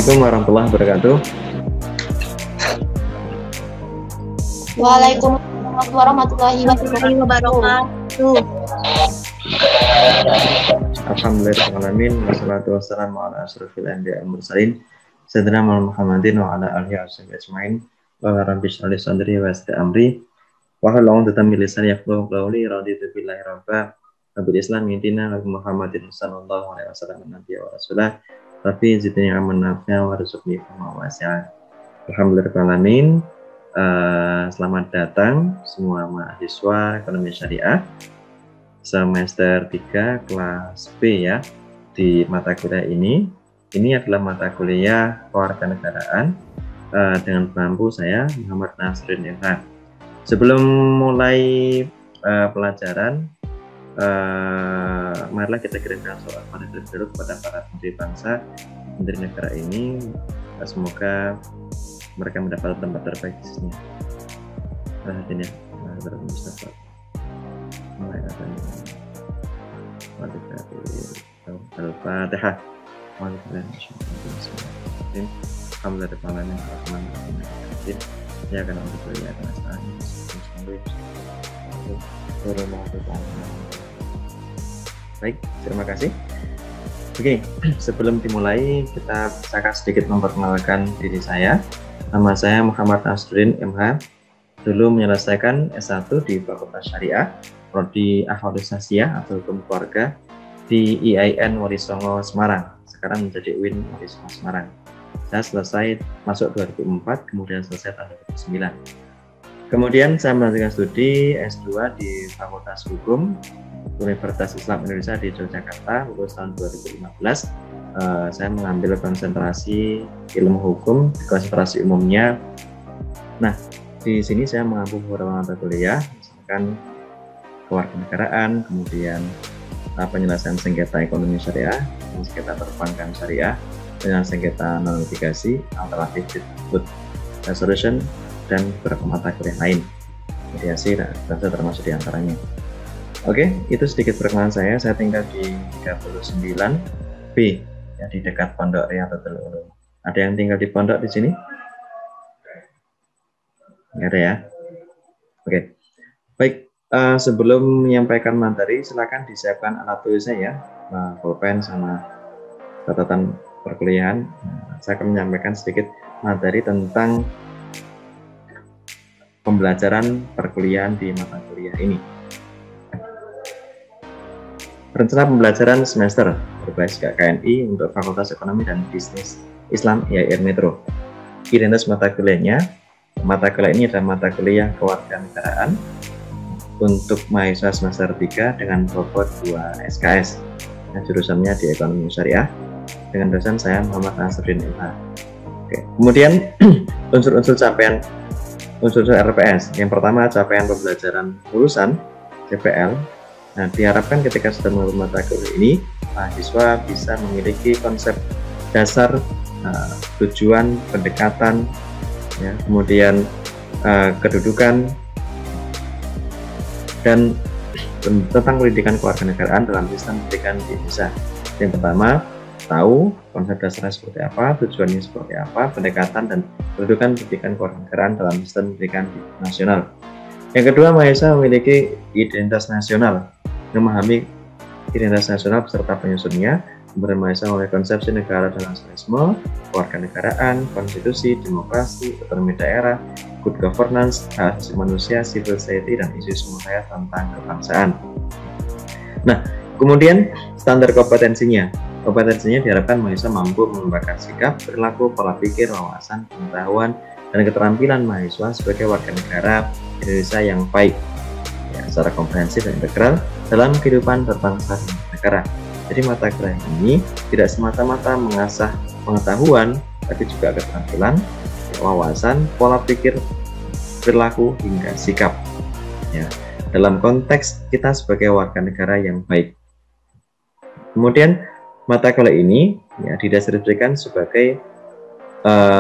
Assalamualaikum warahmatullahi wabarakatuh. Waalaikumsalam warahmatullahi wabarakatuh. Alhamdulillahirrahmanirrahim. Wassalatu wassalamu ala asyrafil anbiya'i wal mursalin sayyidina Muhammadin wa ala alihi washabihi ajmain. Wa rabbi shrah li sadri wa yassir amri wa hlul 'uqdatam min lisani yafqahu qawli. Raditu billahi rabba wa bil islam dinna wa Muhammadin sallallahu alaihi wasallam nabiyya wa rasulah. Tapi zidni ilman nafi'a warzuqni fahma wasi'a. Alhamdulillahirrahmanirrahim. Selamat datang semua mahasiswa ekonomi syariah semester 3 kelas B ya. Di mata kuliah ini adalah mata kuliah kewarganegaraan dengan pengampu saya Muhammad Nasrin MH. Sebelum mulai pelajaran, marilah kita kirimkan soal pada dulu kepada para menteri bangsa, menteri negara ini. Semoga mereka mendapat tempat terbaik di sini. Ini Mustafa. Mulai katanya. Al-Fatihah. Ya kan untuk ya kan Baik, terima kasih. Oke, sebelum dimulai kita akan sedikit memperkenalkan diri saya. Nama saya Muhammad Nasrin MH. Dulu menyelesaikan S1 di Fakultas Syariah, Prodi Ahwadus Sasiyah atau Hukum Keluarga di IAIN Wolisongo Semarang. Sekarang menjadi UIN Wolisongo Semarang. Saya selesai masuk 2004, kemudian selesai tahun 2009. Kemudian saya melanjutkan studi S2 di Fakultas Hukum Universitas Islam Indonesia di Yogyakarta, lulus tahun 2015. Saya mengambil konsentrasi ilmu hukum, konsentrasi umumnya. Nah, di sini saya mengambil beberapa mata kuliah, misalkan kewarganegaraan, kemudian penyelesaian sengketa ekonomi syariah, sengketa perbankan syariah, dengan sengketa non-litigasi, alternatif dispute resolution, dan beberapa mata kuliah lain. Mediasi dan termasuk diantaranya. Oke, itu sedikit perkenalan saya. Saya tinggal di 39B, ya, di dekat Pondok Riyadhatul Ulum. Ada yang tinggal di pondok di sini? Nggak ada ya? Oke, baik. Sebelum menyampaikan materi, silakan disiapkan alat tulis saya, pulpen sama catatan perkuliahan. Saya akan menyampaikan sedikit materi tentang pembelajaran perkuliahan di mata kuliah ini. Rencana pembelajaran semester berbasis KKNI untuk Fakultas Ekonomi dan Bisnis Islam IAIN Metro. Identitas mata kuliahnya, mata kuliah ini adalah mata kuliah kewarganegaraan untuk mahasiswa semester 3 dengan bobot 2 SKS. Nah, jurusannya di Ekonomi Syariah dengan dosen saya Muhammad Nasrin MH. Oke. Kemudian unsur-unsur capaian unsur RPS. Yang pertama, capaian pembelajaran lulusan CPL. Nah, diharapkan ketika sudah mengambil mata kuliah ini, mahasiswa bisa memiliki konsep dasar, tujuan, pendekatan, ya, kemudian kedudukan, dan tentang pendidikan kewarganegaraan dalam sistem pendidikan di Indonesia. Yang pertama, tahu konsep dasarnya seperti apa, tujuannya seperti apa, pendekatan dan kedudukan pendidikan kewarganegaraan dalam sistem pendidikan nasional. Yang kedua, mahasiswa memiliki identitas nasional, memahami identitas nasional beserta penyusunnya, kemudian mahasiswa memiliki konsepsi negara dan nasionalisme, kewarganegaraan, konstitusi, demokrasi, otonomi daerah, good governance, hak asasi manusia, civil society, dan isu budaya tentang kebangsaan. Nah, kemudian standar kompetensinya. Kompetensinya diharapkan mahasiswa mampu mengembangkan sikap, perilaku, pola pikir, wawasan, pengetahuan, dan keterampilan mahasiswa sebagai warga negara Indonesia yang baik, ya, secara komprehensif dan integral dalam kehidupan berbangsa dan negara. Jadi mata kuliah ini tidak semata-mata mengasah pengetahuan, tapi juga keterampilan, wawasan, pola pikir, perilaku, hingga sikap. Ya, dalam konteks kita sebagai warga negara yang baik. Kemudian mata kuliah ini ya didasarkan sebagai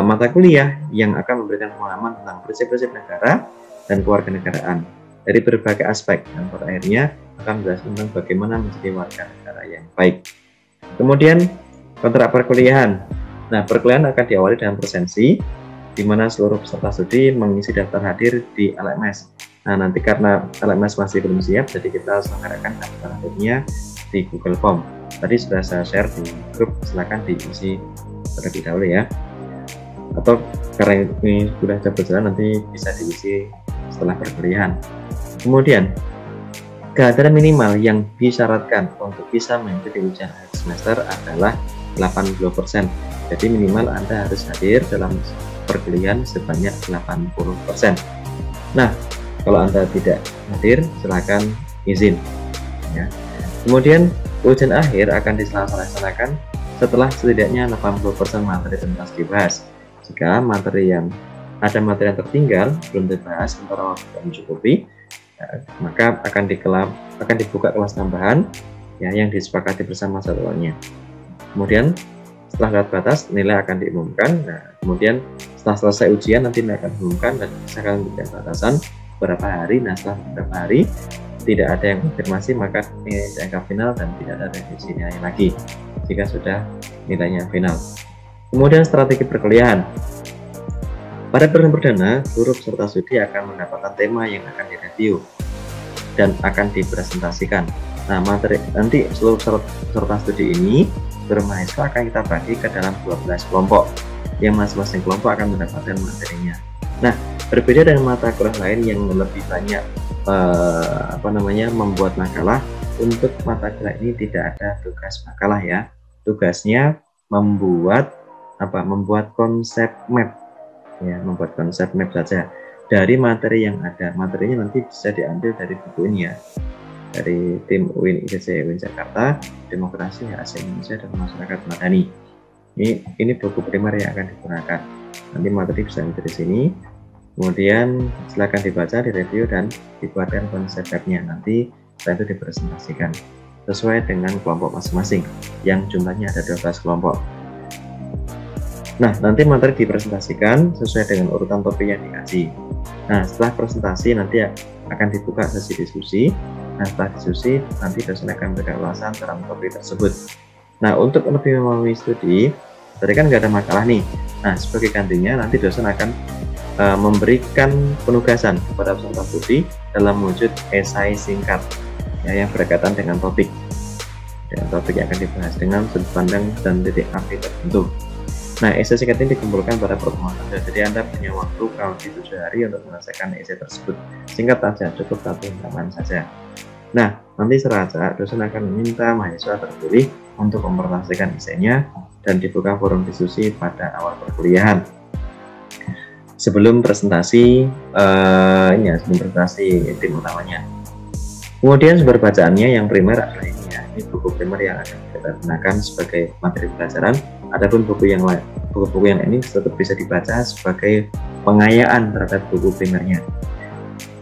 mata kuliah yang akan memberikan pengalaman tentang prinsip-prinsip negara dan kewarganegaraan dari berbagai aspek, dan pada akhirnya akan menjelaskan tentang bagaimana menjadi warga negara yang baik. Kemudian kontrak perkuliahan. Nah, perkuliahan akan diawali dengan presensi, di mana seluruh peserta studi mengisi daftar hadir di LMS. Nah, nanti karena LMS masih belum siap, jadi kita selenggarakan daftar hadirnya di Google Form. Tadi sudah saya share di grup, silakan diisi terlebih dahulu ya. Atau karena ini sudah berjalan, nanti bisa diisi setelah perkuliahan. Kemudian, kehadiran minimal yang disyaratkan untuk bisa mengikuti ujian akhir semester adalah 80%. Jadi minimal Anda harus hadir dalam perkuliahan sebanyak 80%. Nah, kalau Anda tidak hadir, silakan izin. Ya. Kemudian ujian akhir akan dilaksanakan setelah setidaknya 80% materi tuntas dibahas. Jika ada materi yang tertinggal belum dibahas sementara waktu mencukupi, maka akan dibuka kelas tambahan ya, yang disepakati bersama satuannya. Kemudian setelah lewat batas, nilai akan diumumkan. Nah, kemudian setelah selesai ujian nanti nilai akan diumumkan dan akan diberikan batasan beberapa hari. Nah, setelah beberapa hari tidak ada yang konfirmasi, maka nilai dianggap final dan tidak ada revisi nilai lagi jika sudah nilainya final. Kemudian strategi perkuliahan. Pada pertemuan perdana, seluruh peserta studi akan mendapatkan tema yang akan direview dan akan dipresentasikan. Nah, materi nanti seluruh peserta studi ini bermahasiswa akan kita bagi ke dalam 12 kelompok yang masing-masing kelompok akan mendapatkan materinya. Nah, berbeda dengan mata kuliah lain yang lebih banyak membuat makalah, untuk mata kuliah ini tidak ada tugas makalah ya. Tugasnya membuat konsep map ya, membuat konsep map saja dari materi yang ada. Materinya nanti bisa diambil dari buku ini ya, dari tim UIN ITC UIN Jakarta, Demokrasi Hak Indonesia dan Masyarakat Madani. Ini buku primer yang akan digunakan. Nanti materi bisa dari sini. Kemudian silakan dibaca, direview dan dibuatkan konsep webnya. Nanti setelah itu dipresentasikan sesuai dengan kelompok masing-masing yang jumlahnya ada 12 kelompok. Nah, nanti materi dipresentasikan sesuai dengan urutan topik yang dikaji. Nah, setelah presentasi nanti akan dibuka sesi diskusi. Nah, setelah diskusi nanti dosen akan memberikan ulasan dalam topik tersebut. Nah, untuk lebih memahami studi, tadi kan nggak ada makalah nih. Nah, sebagai gantinya nanti dosen akan memberikan penugasan kepada peserta studi dalam wujud esai singkat ya, yang berkaitan dengan topik yang akan dibahas dengan sudut pandang dan titik api tertentu. Nah, esai singkat ini dikumpulkan pada pertemuan Anda. Jadi Anda punya waktu kurang lebih 7 hari untuk menyelesaikan esai tersebut. Singkat saja, cukup 1 halaman saja. Nah, nanti serasa dosen akan meminta mahasiswa terpilih untuk mempresentasikan esainya dan dibuka forum diskusi pada awal perkuliahan. Sebelum presentasi tim utamanya. Kemudian sumber bacaannya yang primer adalah ini ya. Ini buku primer yang akan kita gunakan sebagai materi pelajaran. Adapun buku yang ini tetap bisa dibaca sebagai pengayaan terhadap buku primernya.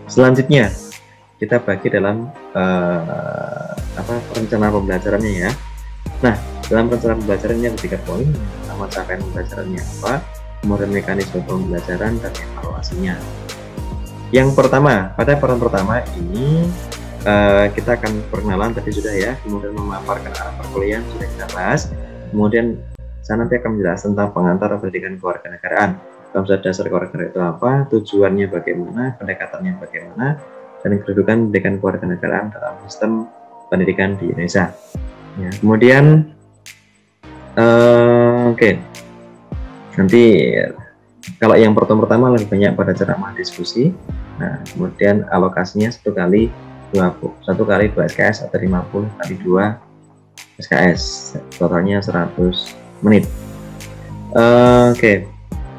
Selanjutnya kita bagi dalam rencana pembelajarannya ya. Nah, dalam rencana pembelajarannya ada 3 poin. Pertama, capaian pembelajarannya apa, kemudian mekanisme pembelajaran dan evaluasinya. Yang pertama, pada peran pertama ini kita akan perkenalan tadi sudah ya, kemudian memaparkan arah perkuliahan sudah kita bahas. Kemudian saya nanti akan menjelaskan tentang pengantar pendidikan kewarganegaraan. Konsep dasar kewarganegaraan itu apa, tujuannya bagaimana, pendekatannya bagaimana, dan kedudukan pendidikan kewarganegaraan dalam sistem pendidikan di Indonesia. Ya, kemudian nanti kalau yang pertama lebih banyak pada ceramah diskusi. Nah, kemudian alokasinya 1 kali 2 SKS atau 50 kali 2 SKS, totalnya 100 menit.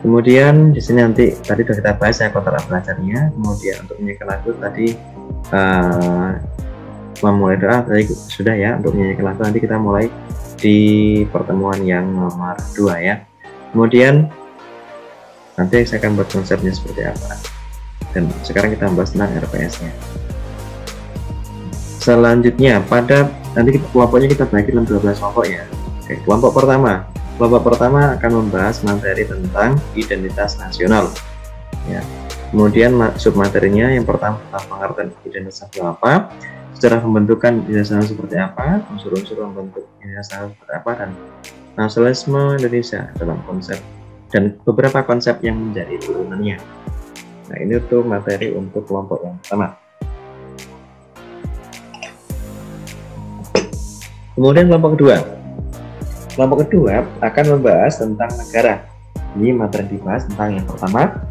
Kemudian di sini nanti tadi sudah kita bahas ya kontrak belajarnya. Kemudian untuk menyanyikan lagu tadi memulai doa tadi sudah ya. Untuk menyanyikan lagu nanti kita mulai di pertemuan yang nomor 2 ya. Kemudian nanti saya akan buat konsepnya seperti apa. Dan sekarang kita membahas tentang RPS-nya. Selanjutnya nanti kelompoknya kita bagi dalam 12 kelompok ya. Oke, kelompok pertama akan membahas materi tentang identitas nasional ya. Kemudian submaterinya yang pertama tentang pengertian identitas nasional apa, secara pembentukan identitas nasional seperti apa, unsur-unsur membentuk identitas nasional seperti apa, dan nasionalisme Indonesia dalam konsep dan beberapa konsep yang menjadi turunannya. Nah, ini tuh materi untuk kelompok yang pertama. Kemudian kelompok kedua. Kelompok kedua akan membahas tentang negara. Ini materi dibahas tentang yang pertama,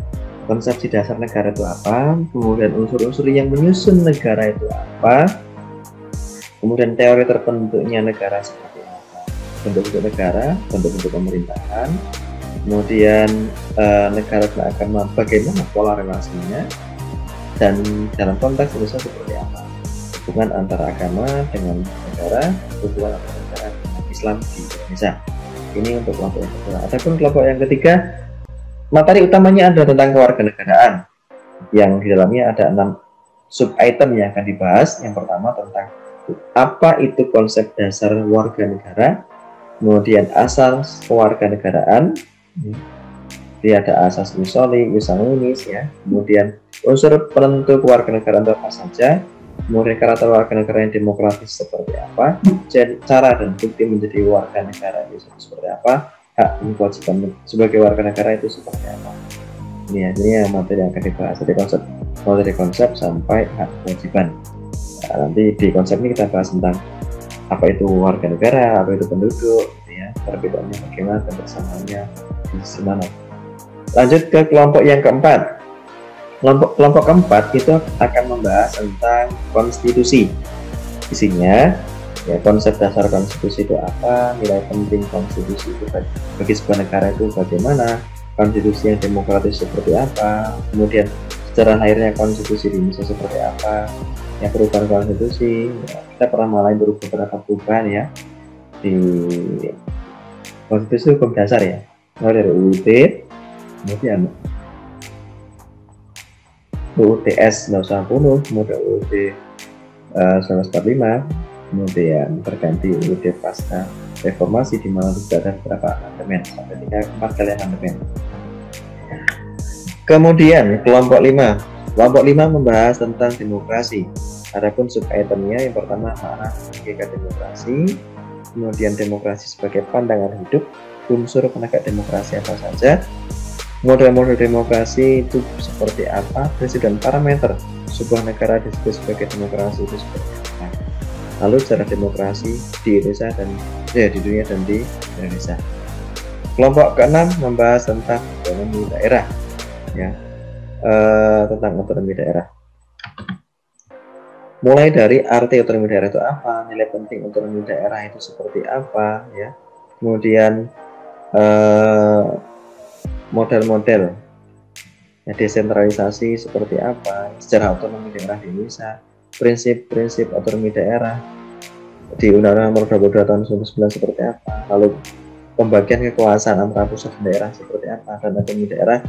konsepsi dasar negara itu apa, kemudian unsur-unsur yang menyusun negara itu apa, kemudian teori terbentuknya negara seperti apa, bentuk-bentuk negara, bentuk-bentuk pemerintahan, kemudian negara beragama bagaimana pola relasinya, dan dalam konteks Indonesia seperti apa, hubungan antara agama dengan negara, hubungan antara negara dengan Islam di Indonesia. Ini untuk kelompok yang kedua. Adapun kelompok yang ketiga, materi utamanya adalah tentang kewarganegaraan, yang di dalamnya ada 6 sub item yang akan dibahas. Yang pertama tentang apa itu konsep dasar warga negara, kemudian asas kewarganegaraan, jadi ada asas usoli, usamunis ya, kemudian unsur penentu kewarganegaraan apa saja, kemudian karakter warga negara yang demokratis seperti apa, cara dan bukti menjadi warga negara itu seperti apa, hak dan kewajiban sebagai warga negara itu seperti apa. Ini materi yang akan dibahas dari konsep sampai hak kewajiban. Nah, nanti di konsep ini kita bahas tentang apa itu warga negara, apa itu penduduk, ya, perbedaannya bagaimana dan persamaannya di mana. Lanjut ke kelompok yang keempat. Kelompok keempat itu akan membahas tentang konstitusi. Isinya ya, konsep dasar konstitusi itu apa, nilai penting konstitusi itu bagi sebuah negara itu bagaimana, konstitusi yang demokratis seperti apa, kemudian sejarah lahirnya konstitusi di Indonesia seperti apa, ya, perubahan konstitusi ya, kita pernah mulai beberapa perubahan ya di konstitusi hukum dasar ya, mulai dari UUD, kemudian UUTS 1940, kemudian UUD 1945, kemudian terganti UUD pasca reformasi di mana sudah ada beberapa amandemen sampai 4 kali amandemen. Kemudian kelompok 5 membahas tentang demokrasi. Adapun sub itemnya yang pertama makna hakikat demokrasi, kemudian demokrasi sebagai pandangan hidup, unsur penegak demokrasi apa saja, model-model demokrasi itu seperti apa, prinsip dan parameter sebuah negara disebut sebagai demokrasi itu seperti apa, lalu cara demokrasi di Indonesia dan di dunia dan di Indonesia. Kelompok keenam membahas tentang otonomi daerah ya, tentang otonomi daerah, mulai dari arti otonomi daerah itu apa, nilai penting otonomi daerah itu seperti apa ya, kemudian model-model ya, desentralisasi seperti apa, sejarah otonomi daerah di Indonesia, prinsip-prinsip otonomi daerah di Undang-Undang Nomor 22 Tahun 1999 seperti apa, lalu pembagian kekuasaan antara pusat dan daerah seperti apa, dan otonomi daerah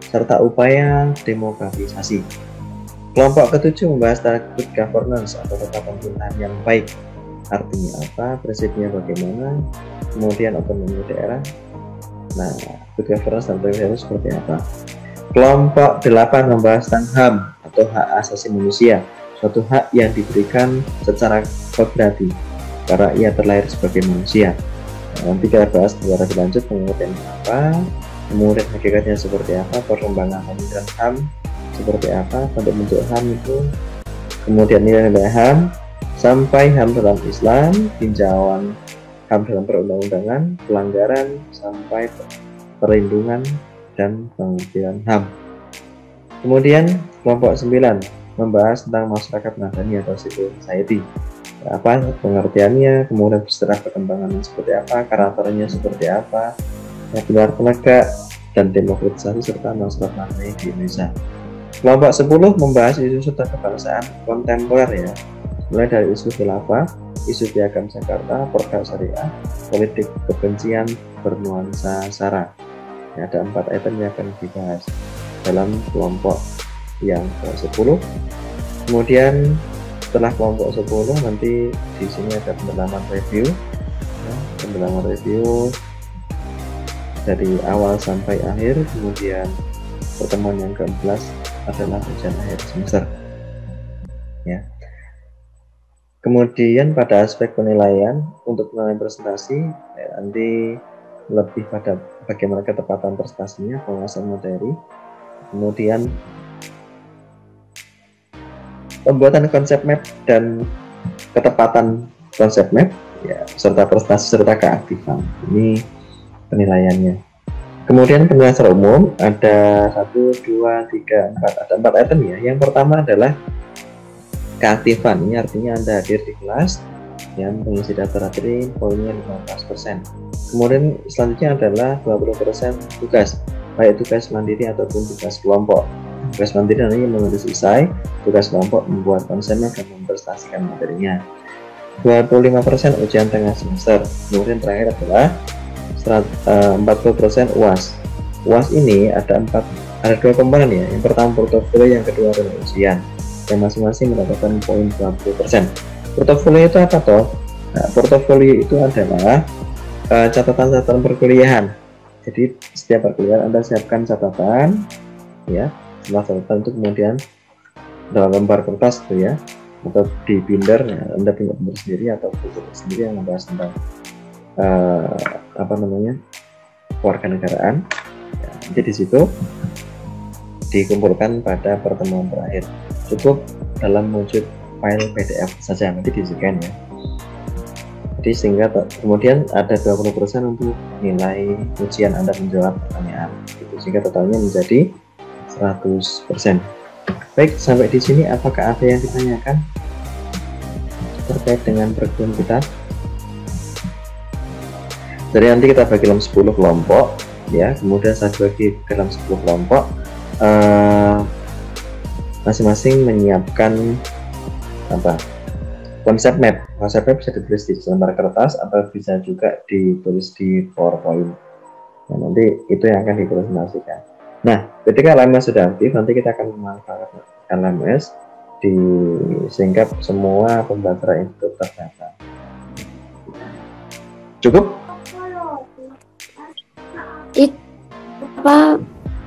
serta upaya demokratisasi. Kelompok ketujuh membahas tentang good governance atau tata pemerintahan yang baik, artinya apa, prinsipnya bagaimana, kemudian otonomi daerah. Nah, good governance dan prinsipnya seperti apa. Kelompok 8 membahas tentang HAM atau hak asasi manusia, suatu hak yang diberikan secara kodrati karena ia terlahir sebagai manusia. Nah, nanti kita bahas secara lebih lanjut pengertian apa, kemudian hakikatnya seperti apa, perkembangan pemikiran HAM seperti apa, bentuk HAM itu, kemudian nilai-nilai HAM, sampai HAM dalam Islam, tinjauan HAM dalam perundang-undangan, pelanggaran, sampai perlindungan dan pengertian HAM. Kemudian kelompok 9 membahas tentang masyarakat madani atau civil society, apa pengertiannya, kemudian sejarah perkembangannya seperti apa, karakternya seperti apa, pilar penegak dan demokratisasi serta masyarakat madani di Indonesia. Kelompok 10 membahas isu kebangsaan kontemporer ya, mulai dari isu khilafah, isu piagam Jakarta, perda syariah, politik kebencian bernuansa sara. Ya, ada 4 item yang akan dibahas dalam kelompok yang ke-10. Kemudian setelah kelompok 10 nanti di sini ada pendalaman review ya, pendalaman review dari awal sampai akhir. Kemudian pertemuan yang ke-11 adalah ujian akhir semester ya. Kemudian pada aspek penilaian untuk penilaian presentasi nanti lebih pada bagaimana ketepatan prestasinya, penguasaan materi, kemudian pembuatan konsep map dan ketepatan konsep map, ya, serta prestasi serta keaktifan. Ini penilaiannya. Kemudian penilaian secara umum ada 1, 2, 3, 4, ada 4 item ya. Yang pertama adalah keaktifan. Ini artinya Anda hadir di kelas yang mengisi daftar materi, poinnya 15%. Kemudian selanjutnya adalah 20% tugas, baik tugas mandiri ataupun tugas kelompok. Tugas mandiri nanti menulis esai, tugas kelompok membuat konsepnya dan mempresentasikan materinya. 25% ujian tengah semester. Kemudian terakhir adalah 40% UAS. UAS ini ada 2 komponen ya. Yang pertama portofolio, yang kedua adalah ujian. Yang masing-masing mendapatkan poin 20%. Portofolio itu apa toh? Nah, portofolio itu adalah catatan-catatan perkuliahan. Jadi setiap perkuliahan Anda siapkan catatan, ya. Setelah catatan itu kemudian dalam lembar kertas itu ya, atau di binder, ya, Anda punya binder sendiri atau buku sendiri yang membahas tentang kewarganegaraan. Ya, jadi di situ dikumpulkan pada pertemuan terakhir. Cukup dalam wujud file PDF saja, nanti di-scan ya. Jadi sehingga kemudian ada 20% untuk nilai ujian Anda menjawab pertanyaan. Gitu, sehingga totalnya menjadi 100%. Baik, sampai di sini apakah ada yang ditanyakan terkait dengan program kita? Jadi nanti kita bagi dalam 10 kelompok ya, kemudian saya bagi dalam 10 kelompok, masing-masing menyiapkan konsep map. Konsep map bisa ditulis di lembar kertas atau bisa juga ditulis di PowerPoint. Nah, nanti itu yang akan dipresentasikan. Nah, ketika LMS sudah aktif, nanti kita akan memanfaatkan LMS sehingga semua pembelajaran itu terdata. Cukup?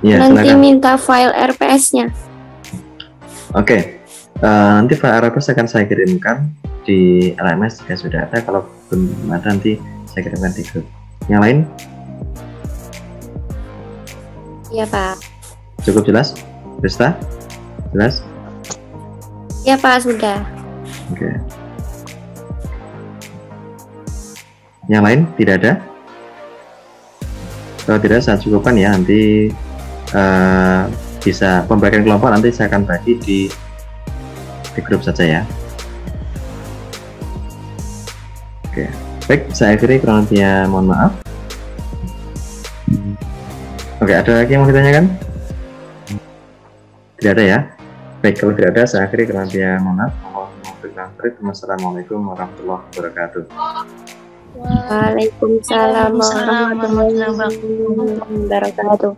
Ya, nanti silakan. minta file RPS-nya. Oke. Nanti file RPS akan saya kirimkan di LMS jika sudah ada. Kalau belum ada nanti saya kirimkan di grup. Yang lain? Iya, Pak. Cukup jelas? Besta? Jelas? Iya, Pak, sudah. Oke. Yang lain tidak ada? Kalau tidak, saya cukupkan ya. Nanti bisa pembagian kelompok nanti saya akan bagi di grup saja ya. Oke, baik, saya akhiri, kurang lebihnya mohon maaf. Oke, ada lagi yang mau ditanyakan? Tidak ada ya? Baik, kalau tidak ada, saya akhiri, kurang lebihnya mohon maaf. Wassalamualaikum warahmatullahi wabarakatuh. Waalaikumsalam warahmatullahi wabarakatuh.